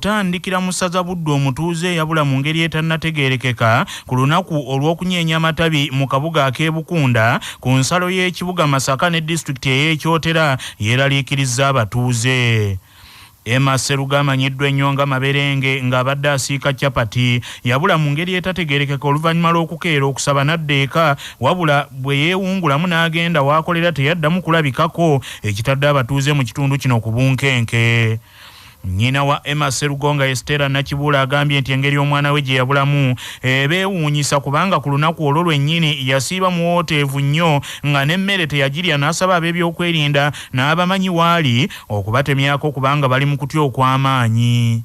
kutandikira mu ssaza Buddu omutuuze yabula mu ngeri etannategeerekeka ku lunaku olw'okunyeenya amatabi mu kabuga ak'e Bukunda ku nsalo y'ekibuga Masaka ne disitulikiti ey'Ekyotera yeeraliikirizza abatuuze. Emma Seruga amanyiddwa ennyo nga Maberenge ng'abadde asiika capati yabula mu ngeri etategeerekeka oluvannyuma lw'okukeera okusaba n'adda eka wabula bwe yeewungulamu n'agenda w'akolera teyaddamu kulabikako ekitadde abatuuze mu kitundu kino ku bunkenke. Nnyina wa Emma Serugonga Estera Nakibula agambye nti engeri omwana we gye yabulamu beewuunyisa kubanga ku lunaku olwo lwennyini yasiiba muwooteevu nnyo nga n'emmere teyagirya n'asaba ab'ebyokwerinda n'abamanyi waali okubatemyako kubanga bali mu kutya okw'amaanyi.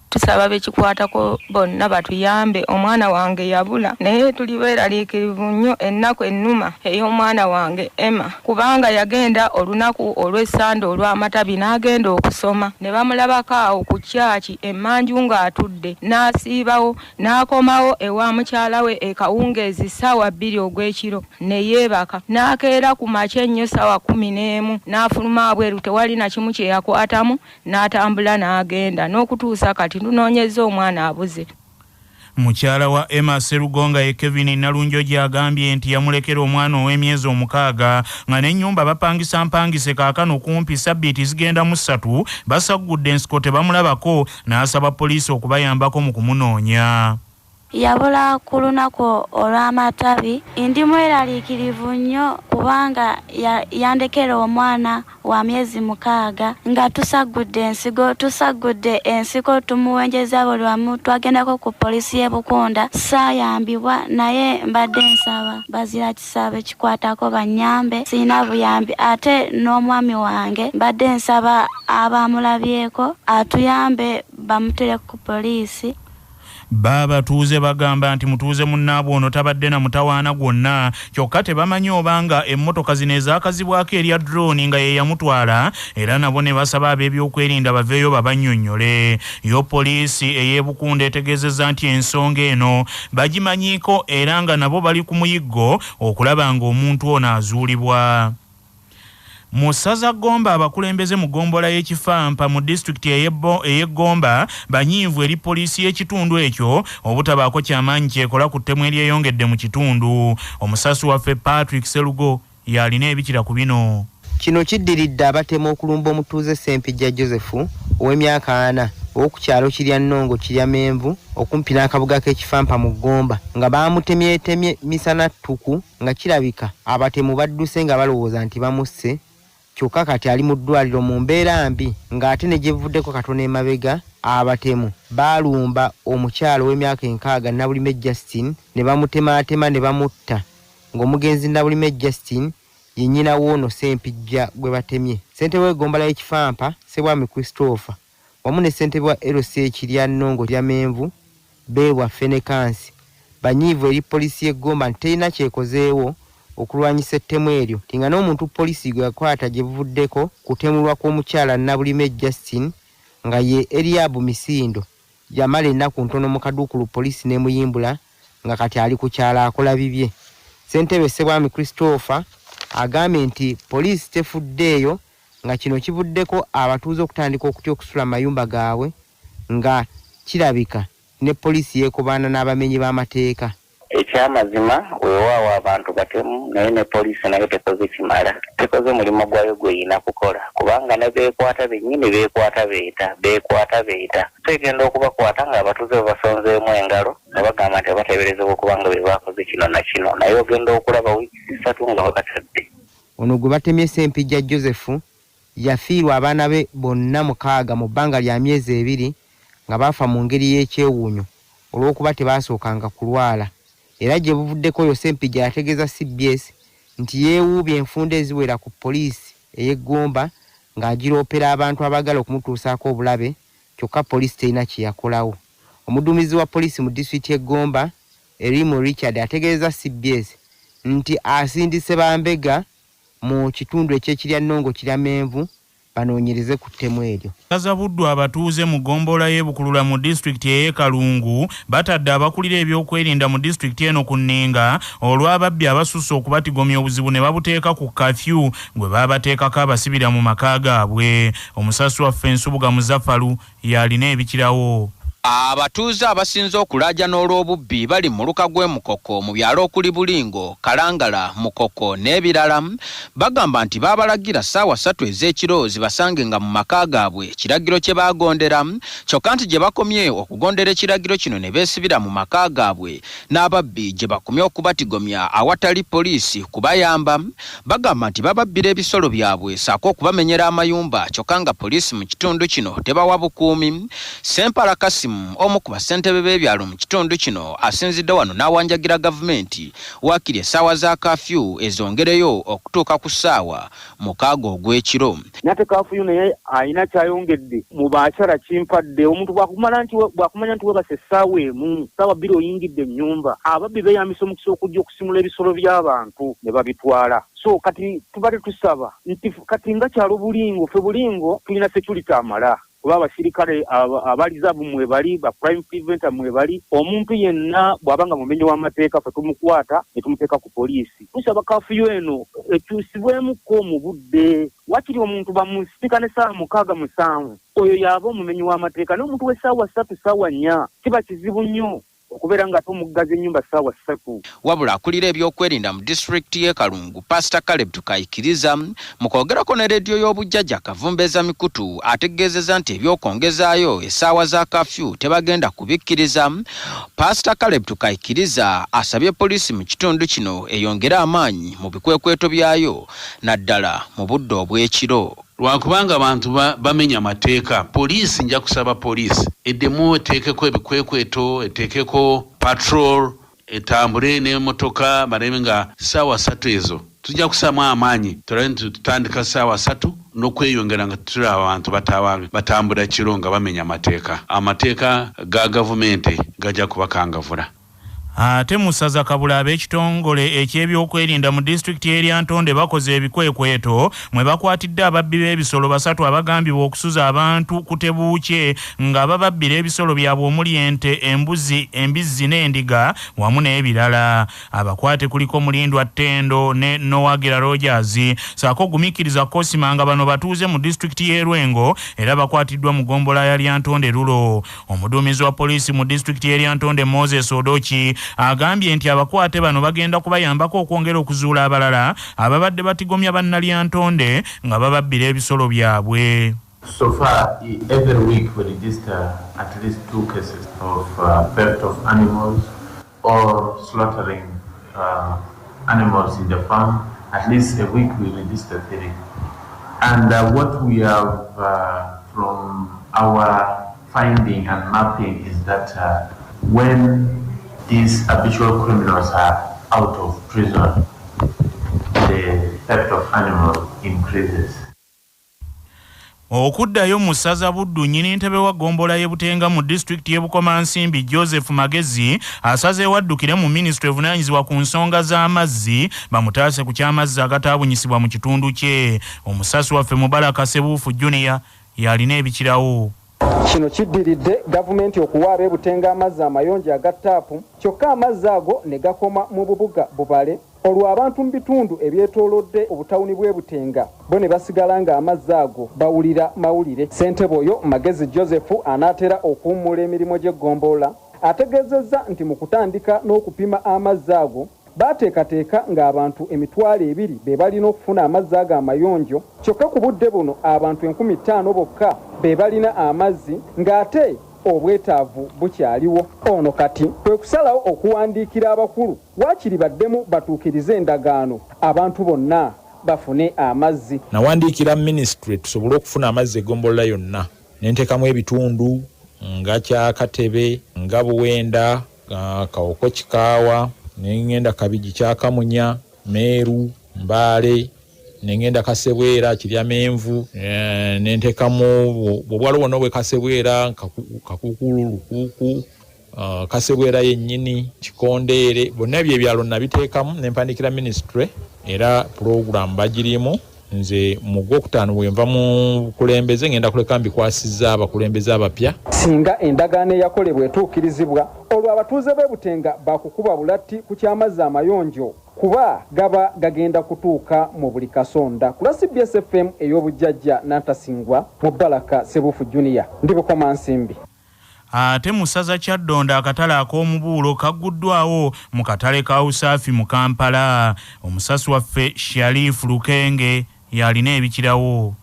Tusaba bekikwatako bonna batuyambe omwana wange yabula naye tuli beeraliikirivu nnyo ennaku ennuma ey'omwana wange Emma kubanga yagenda olunaku olw'essande olw'amatabi n'agenda okusoma ne bamulabako awo ku kyaki emmanju ng'atudde n'asiibawo n'akomawo ewa mukyala we ekawungeezi ssaawa 2 ogw'ekiro ne yeebaka n'akeera ku makya ennyo ssaawa 11 n'afuluma abweru tewali na kimu kye yakwatamu n'atambula n'agenda n'okutuusa kati tunoonyeza omwana abuze. Mukyala wa Emma Serugonga ye Kevin Nalunjo gy'agambye nti yamulekera omwana ow'emyezi 6 nga n'ennyumba bapangisa mpangise kaakano kumpi ssabbiiti zigenda mu 3 basaggudde ensiko tebamulabako n'asaba poliisi okubayambako mu kumunoonya. Yabula ku lunaku olw'amatabi ndi mweraliikirivu nnyo kubanga yandekera omwana wa myezi 6 nga tusaggudde ensiko tumuwenjeza buli wamu twagendako ku poliisi y'e Bukunda saayambibwa naye mbadde nsaba bazira kisabe kikwatako bannyambe sina buyambi ate n'omwami wange mbadde nsaba abamulabyeko atuyambe bamutere ku poliisi. Babatuuze bagamba nti mutuuze munnaabwe ono tabadde na mutawaana gwonna kyokka tebamanyi obanga emmotoka zino ezaakazibwako erya drone nga ye yamutwala era nabo ne basaba ab'ebyokwerinda baveeyo babannyonnyole. Yo poliisi ey'e Bukunda etegeezezza nti ensonga eno bagimanyiiko era nga nabo bali ku muyiggo okulaba ng'omuntu ono azuulibwa. Mu ssaza Gomba abakulembeze mu gombola y'Ekifampa mu disitulikiti ey'e Gomba banyiivu eri poliisi y'ekitundu ekyo obutabaako kyamaanyi kyekola ku ttemu eryeyongedde mu kitundu. Omusasi waffe Patrick Serugo yalina ebikira ku bino. Kino kiddiridde abatemu okulumba omutuuze Ssempijja Joseph ow'emyaka 4 ow'oku kyalo kirya Nnongo kirya Menvu okumpi n'akabuga k'Ekifampa mu Gomba nga baamutemyetemye misana ttuku nga kirabika abatemu badduse nga balowooza nti bamusse kyokka kati ali mu ddwaliro mu mbeera mbi ng'ate ne gyevuddeko katono emabega abatemu baalumba omukyalo w'emyaka 6 Nabulime Justin ne bamutemaatema ne bamutta ng'omugenzi Nabulime Justin ye nnyina w'ono Ssempijja gwe batemye. Ssentebe w'eggombala y'Ekifampa Ssebwami Christopher wamu ne ssentebe wa LC kirya Nnongo kirya Menvu Beebwa Fenekansi banyiivu eri poliisi y'eggomba nti terina kyekozeewo okulwanyisa ettemu eryo tinga n'omuntu poliisi gwe yakwata gyevuddeko kutemulwa kw'omukyala Nabulime Justin nga ye Eliabu Misindo yamala ennaku ntono mu kaduukulu poliisi n'emuyimbula nga kati ali ku kyala akola bibye. Ssentebe Ssebwami Christopher agambye nti poliisi tefuddeeyo nga kino kivuddeko abatuuze okutandika okutya okusula mayumba gaabwe nga kirabika ne poliisi yeekobaana n'abamenyi b'amateeka. Ekyamazima weewaawo abantu batemu naye ne poliisi nayo tekoze kimala tekoze mulimu gwayo gweyina kukola kubanga ne beekwata bennyini beekwata beeta tegenda okubakwata nga abatuuze babasonzeemu engalo nga bagamba nti bateeberezebwa okubanga be baakoze kino na kino naye ogenda okulaba wiiki 3 nga bakatadde. Ono gwe batemye Ssempijja Joseph yafiirwa abaana be bonna 6 mu bbanga lya myezi 2 nga baafa mu ngeri y'ekyewuunyo olw'okuba tebaasookanga kulwala. Era gye buvuddeko yo Ssempijja yategeeza CBS nti yeewuubye enfunda eziwera ku poliisi ey'eggomba ng'agiroopera abantu abaagala okumutuusaako obulabe kyokka poliisi terina kye yakolawo. Omuduumizi wa poliisi mu disitulikiti y'eggomba Erimu Richard ategeeza CBS nti asindise bambega mu kitundu ekyekirya Nnongo kirya Menvu banoonyereze ku ttemu eryo. Kazabuddwa abatuuze mu ggombolola y'e Bukulula mu disitulikiti y'e Kalungu batadde abakulira ebyokwerinda mu disitulikiti eno ku nninga olw'ababbi abasusse okubatigomya obuzibu ne babuteeka ku kafyu gwe baabateekako abasibira mu maka gaabwe. Omusasi waffe Nsubuga Muzaffalu yalina ebikirawo. Abatuuze abasinze okulaaja n'olw'obubbi bali mu luka gw'Emukoko mu byalo okuli Bulingo, Kalangala, Mukoko n'ebirala bagamba nti baabalagira ssaawa 3 ez'ekiro zibasange nga mu maka gaabwe kiragiro kye baagondera, kyokka nti gye bakomye okugondera ekiragiro kino ne beesibira mu maka gaabwe n'ababbi gye bakomye okubatigomya awatali poliisi kubayamba. Bagamba nti bababbira ebisolo byabwe ssaako okubamenyera amayumba, kyokka nga poliisi mu kitundu kino tebawa bukuumi. Sempala Kasimu omu ku basentebe b'ebyalo mu kitundu kino asinzidde wano n'awanjagira gavumenti waakiri essaawa za kafyu ezongereyo okutuuka ku ssaawa 6 ogw'ekiro. Nate kafyu naye ayina kyayongedde mu bakyala kimpadde. Omuntu bwakumanya nti webase essaawa emu, ssaawa 2 oyingidde ennyumba, ababbi beeyambisa omukisa okujja okusimula ebisolo by'abantu ne babitwala. So kati tubadde tusaba nti kati nga kyalo Bulingo, ffe Bulingo tulina security amala. Kuba abasirikale abalizabu mwebali ba crime preventer mwebali, omuntu yenna bwabanga mumenyi w'amateeka fe tumukwata ne tumuteeka ku poliisi. Tusaba kafyu eno ekyusibwemuko mu budde, wakiri omuntu bamusipika ne ssaawa 6-7 oyo yaba omumenyi w'amateeka, n'omuntu w'essaawa 3 ssaawa 4 kiba kizibu nnyo okubeera nga tomuggaza ennyumba ssaawa 3. Wabula akulira ebyokwerinda mu disitulikiti y'e Kalungu Pastor Caleb Tukayikiriza mu kwogerako ne rediyo y'obujjajja Kavumbeeza Mikutu ategeezezza nti ebyokwongezaayo essaawa za kafyu tebagenda kubikkiriza. Pastor Caleb Tukayikiriza asabye poliisi mu kitundu kino eyongere amaanyi mu bikwekweto byayo naddala mu budde obw'ekiro. Lwakubanga abantu bamenya mateeka, poliisi nja kusaba poliisi eddemu eteekeko ebikwekweto, eteekeko patrol, etambule n'emmotoka baleme nga ssaawa 3 ezo tujja kusamu amaanyi. Tutandika ssaawa 3 n'okweyongera nga tuli abantu batambula kiro nga bamenya mateeka. Amateeka ga gavumenti gajja kubakangavula. Ate musaza Kabula ab'ekitongole eky'ebyokwerinda mu disitulikiti y'Eryantonde bakoze ebikwekweto mwe bakwatidde ababbi b'ebisolo 3 abagambibwa okusuza abantu ku Tebuukye nga bababbira ebisolo byabwe omuli ente, embuzi, embizzi n'endiga wamu n'ebirala. Abakwate kuliko Mulindwa Ttendo ne Nowagira Rogers saako Gumiikiriza Kosimanga bano batuuze mu disitulikiti y'e Lwengo era bakwatiddwa mu gombola ya Lyantonde Lulo. Omuduumizi wa poliisi mu disitulikiti y'Eryantonde Moses Odochi agambye nti abakwate bano bagenda kubayambako okwongera okuzuula abalala ababadde batigomya bannalyantonde nga bababbira ebisolo byabwe. So far, every week we register at least 2 cases of theft of animals or slaughtering animals in the farm. At least a week we register 3. And what we have from our finding and mapping is that when these habitual criminals are out of prison, the theft of animals increases. Okuddayo mu ssaza Buddu nnyini ntebe wa gombola y'e Butenga mu disitulikiti y'e Bukomansimbi Joseph Magezi asazeewo addukire mu minisitule evunaanyizibwa ku nsonga z'amazzi bamutaase ku ky'amazzi agataabunyisibwa mu kitundu kye. Omusasi waffe Mubaraka Sebuufu Junior yalina ebikirawo. Kino kiddiridde gavumenti okuwa ab'e Butenga amazzi amayonjo aga ttaapu, kyokka amazzi ago ne gakoma mu bubuga Bubale. Olwo abantu mu bitundu ebyetoolodde obutawuni bw'e Butenga bo ne basigala nga amazzi ago bawulira mawulire. Ssentebe oyo Magezi Joseph anaatera okuwummula emirimu gy'eggombolola ategeezezza nti mu kutandika n'okupima amazzi ago baateekateeka ng'abantu 200 be balina okufuna amazzi ago amayonjo, kyokka ku budde buno abantu 50,000 bokka be balina amazzi ng'ate obwetaavu bukyaliwo. Ono kati kwe kusalawo okuwandiikira abakulu waakiri baddemu batuukirize endagaano abantu bonna bafune amazzi. Nawandiikira ministry tusobole okufuna amazzi egombolola yonna ne nteekamu ebitundu nga Kyakatebe, nga Buwenda, Kawoko Kikaawa, ne ngenda Kabiji Kyakamunya, Meru, Mbale, ne ngenda Kasebwera Kiryamenvu, ne nteekamu bw'obwalo bwonna bwe Kasebwera, Kakukulu, Lukuuku, Kasebwera yennyini, Kikondeere, bonna ebyo ebyalo nabiteekamu ne mpandikira ministry era program bagirimu nze mu Gwokutaano bwe nva mu kulembeze ngenda kuleka mbikwasizza abakulembeze abapya. Singa endagaano eyakolebwa etuukirizibwa olwo abatuuze b'e Butenga bakukuba bulatti ku ky'amazzi amayonjo kuba gaba gagenda kutuuka mu buli kasonda. Kula CBS FM ey'obujjajja Nantasingwa mu Baraka Sebufu Junior ndi Bukoma Nsimbi. Ate mu ssaza Kyaddondo akatale ak'omubuulo kagguddwawo mu katale ka Usaafi mu Kampala. Omusasi waffe Sharifu Lukenge yalina ebikirawo.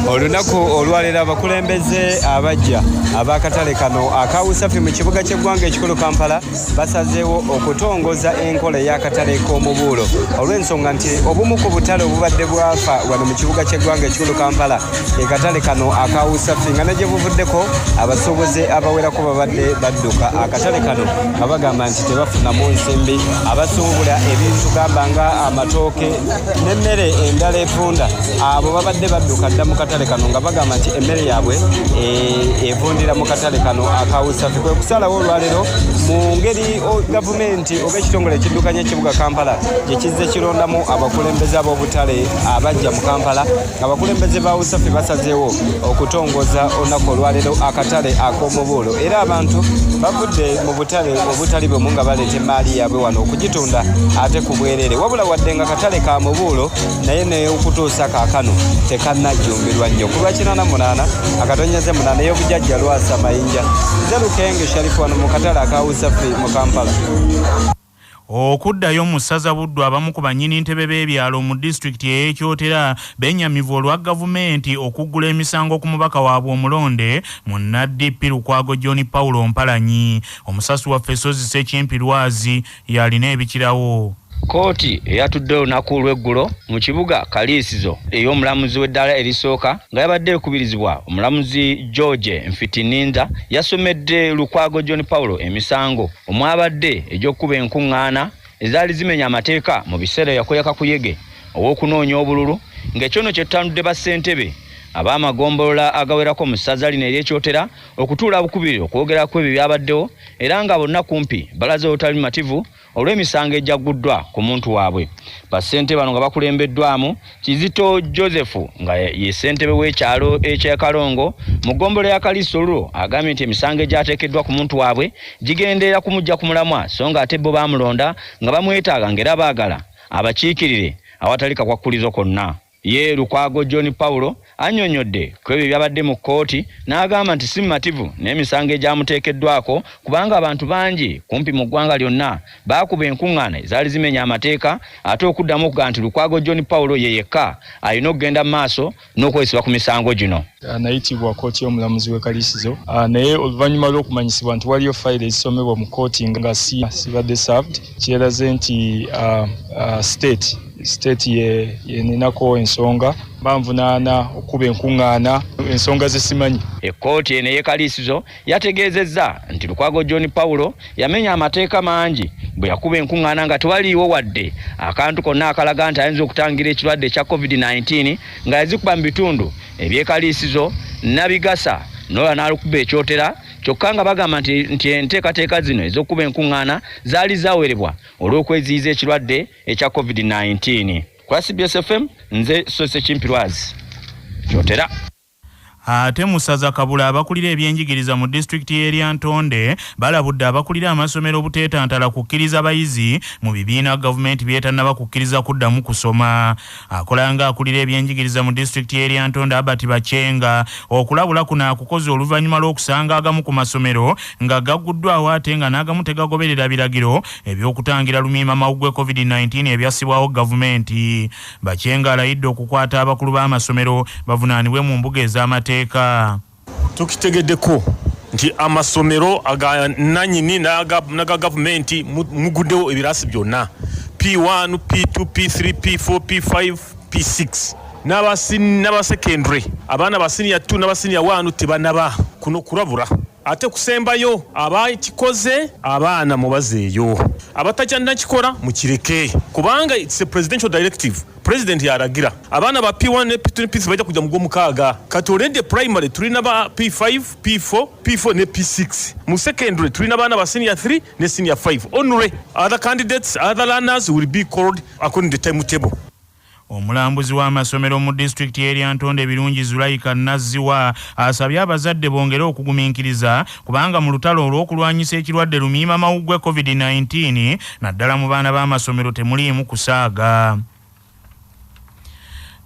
Olunaku olwalera abakulembeze abajja ab'akatale kano aka Usaafi mu kibuga ky'eggwanga ekikulu Kampala basazeewo okutongoza enkola y'akatale k'omubuulo olw'ensonga nti obumu ku butale obubadde bwafa wano mu kibuga ky'eggwanga ekikulu Kampala ekatale kano aka Usaafi nga ne gye buvuddeko abasuubuzi abawerako babadde badduka akatale kano abagamba nti tebafunamu nsimbi abasuubula ebintu gamba nga amatooke n'emmere endala efunda abo babadde badduka dda mu katale kano nga bagamba nti emmere yaabwe evundira mu katale kano aka Usaafi kwe kusalawo olwaleero mu ngeri gavumenti oba ekitongole ekiddukanya ekibuga Kampala gye kizze kirondamu abakulembeze ab'obutale abajja mu Kampala abakulembeze ba Usaafi basazeewo okutongoza olunaku olwaleero akatale ak'omubuulo era abantu bavudde mu butale obutali bumu nga baleeta emmaali yaabwe wano okugitunda ate ku bwereere wabula wadde nga katale ka mubuulo naye n'okutuusa kaakano tekannajjumbirwa nnyo ku lwa 88 akatonyeze 8 ey'obujjajja Lwasa Mayinja nze Lukenge Sharifu wano mu katale aka Usaafi mu Kampala. Okuddayo mu ssaza Buddu abamu ku bannyini ntebe b'ebyalo mu disitulikiti ey'Ekyotera bennyamivu olwa gavumenti okuggula emisango ku mubaka waabwe omulonde mu NDP Lukwago John Paulo Mpalanyi. Omusasi waffe Sozi Sekimpi Lwazi yalina ebikirawo. Kooti eyatudde olunaku lw'eggulo mu kibuga Kaliisizo ey'omulamuzi w'eddala erisooka nga yabadde ekubirizibwa omulamuzi George Mfitininda yasomedde Lukwago John Paulo emisango omwabadde egy'okkuba enkuŋŋaana ezaali zimenya amateeka mu biseera yakoyaka kuyege ow'okunoonya obululu ng'ekyono kye tutandudde bassentebe ab'amagombolola agawerako mu ssaza lino ery'Ekyotera okutuula bukubiri okwogerako ebyo byabaddewo era nga bonna kumpi balaze obutali mativu olw'emisango ejjagguddwa ku muntu waabwe. Bassentebe bano nga bakulembeddwamu Kizito Joseph nga ye ssentebe w'ekyalo eky'e Kalongo mu ggombolola ya Kaliisolo agambye nti emisango egyateekeddwa ku muntu waabwe gigenderera kumujja ku mulamwa so nga ate bo baamulonda nga bamwetaaga ng'era baagala abakiikirire awatali kakwakkulizo konna. Ye Lukwago John Paulo annyonnyodde ku ebyo byabadde mu kkooti n'agamba nti si mativu n'emisango egyamuteekeddwako kubanga abantu bangi kumpi mu ggwanga lyonna baakuba enkuŋŋaana ezaali zimenya amateeka ate okuddamu okuga nti Lukwago John Paulo ye yekka alina okugenda mu maaso n'okwesibwa ku misango gino. Anayitibwa kkooti y'omulamuzi w'e Kaliisizo naye oluvannyuma lw'okumanyisibwa nti waliyo fayiro ezisomebwa mu kkooti nga sibadde served kyeraze nti state yeninako ensonga banvunaana okuba enkuŋŋaana ensonga ze simanyi. Ekkooti eno ey'e Kaliisizo yategeezezza nti Lukwago John Paulo yamenya amateeka mangi bwe yakuba enkuŋŋaana nga tewaliiwo wadde akantu konna akalaga nti ayinza okutangira ekirwadde ekya COVID-19 nga yazikuba mu bitundu eby'e Kaliisizo Nabigasa n'olwa n'alukuba Ekyotera kyokka nga bagamba nti enteekateeka zino ez'okuba enkuŋŋaana zaali zawerebwa olw'okweziyiza ekirwadde ekya COVID-19. Kwa CBS FM nze Sose Kimpirwazi Kyotera. Ate mu ssaza Kabula abakulira ebyenjigiriza mu disitulikiti y'erya Ntonde balabudde abakulira amasomero obuteetantala kukkiriza bayizi mu bibiina gavumenti byetannaba kukkiriza kuddamu kusoma. Akola nga akulira ebyenjigiriza mu disitulikiti y'erya Ntonde Albert Bachenga okulabula kuno akukoze oluvannyuma lw'okusanga agamu ku masomero nga gagguddwawo ate nga n'agamu tegagoberera biragiro eby'okutangira lumiima mawuggwe COVID-19 ebyassibwawo gavumenti. Bachenga alayidde okukwata abakulu b'amasomero bavunaanibwe mu mbuga ez'amateeka. Tukitegeddeko nti amasomero aga nanyini naga gavumenti muguddewo ebirasi byonna P1, P2, P3, P4, P5, P6 n'abasekendure abaana ba senior 2 n'aba senior 1 tebanaba kuno kurabura ate kusembayo abakikoze abaana mubazeeyo abatajja kikola mukireke kubanga it's a presidential directive. President yaragira abaana ba P1 ne P2 ne P3 bajja kujja mu mukaaga kati already primary tulina ba P5 P4 ne P6 mu secondary tulina abaana ba senior 3 ne senior 5 only other candidates other learners will be called according to the timetable. Omulambuzi w'amasomero mu disitulikiti y'Eryantonde Birungi Zulaika Nazziwa asabye abazadde bongere okugumiikiriza kubanga mu lutalo olw'okulwanyisa ekirwadde lumiima mawuggwe COVID-19 naddala mu baana b'amasomero temuliimu kusaaga.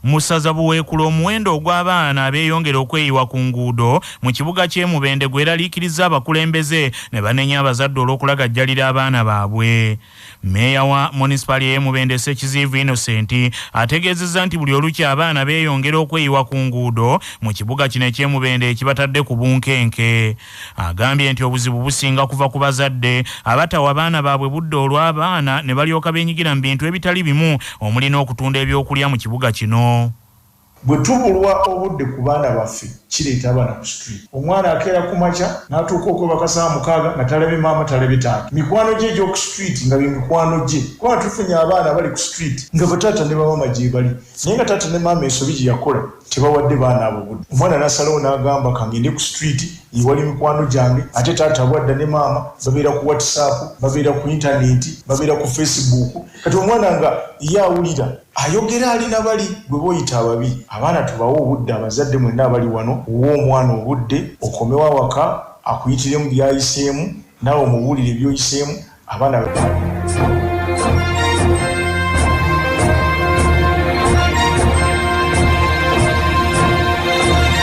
Musaza Buweekula omuwendo ogw'abaana abeeyongera okweyiwa ku nguudo mu kibuga ky'e Mubende gweraliikiriza abakulembeze ne banenya abazadde olw'okulagajjalira abaana baabwe. Meeya wa munisipali y'e Mubende Ssekiziivu Innocent ategeezezza nti buli olukya abaana beeyongera okweyiwa ku nguudo mu kibuga kino eky'e Mubende ekibatadde ku bunkenke. Agambye nti obuzibu businga kuva ku bazadde abatawa abaana baabwe budde olw'abaana ne balyoka beenyigira mu bintu ebitali bimu omuli n'okutunda ebyokulya mu kibuga kino. Bwe tubulwa obudde ku baana baffe kireeta abaana ku street. Omwana akeera ku makya n'atuuka okwebaka saa 6 nga talabye maama talabye taata. Mikwano gye egy'oku street nga bye mikwano gye. Kuba tufunye abaana bali ku street nga bataata ne bamaama gye bali. Naye nga taata ne maama ensobi gye yakola tebawadde baana abo budde. Omwana n'asalawo n'agamba kangende ku street ewali mikwano gyange ate taata bwadda ne maama babeera ku WhatsApp, babeera ku internet, babeera ku Facebook. Kati omwana nga yaawulira ayogera alina bali bwe boyita ababi. Abaana tubawo obudde abazadde mwenna abali wano omwana obudde okomewa waka akuyitire mu byayiseemu nawe omubuulire byoyiseemu abaana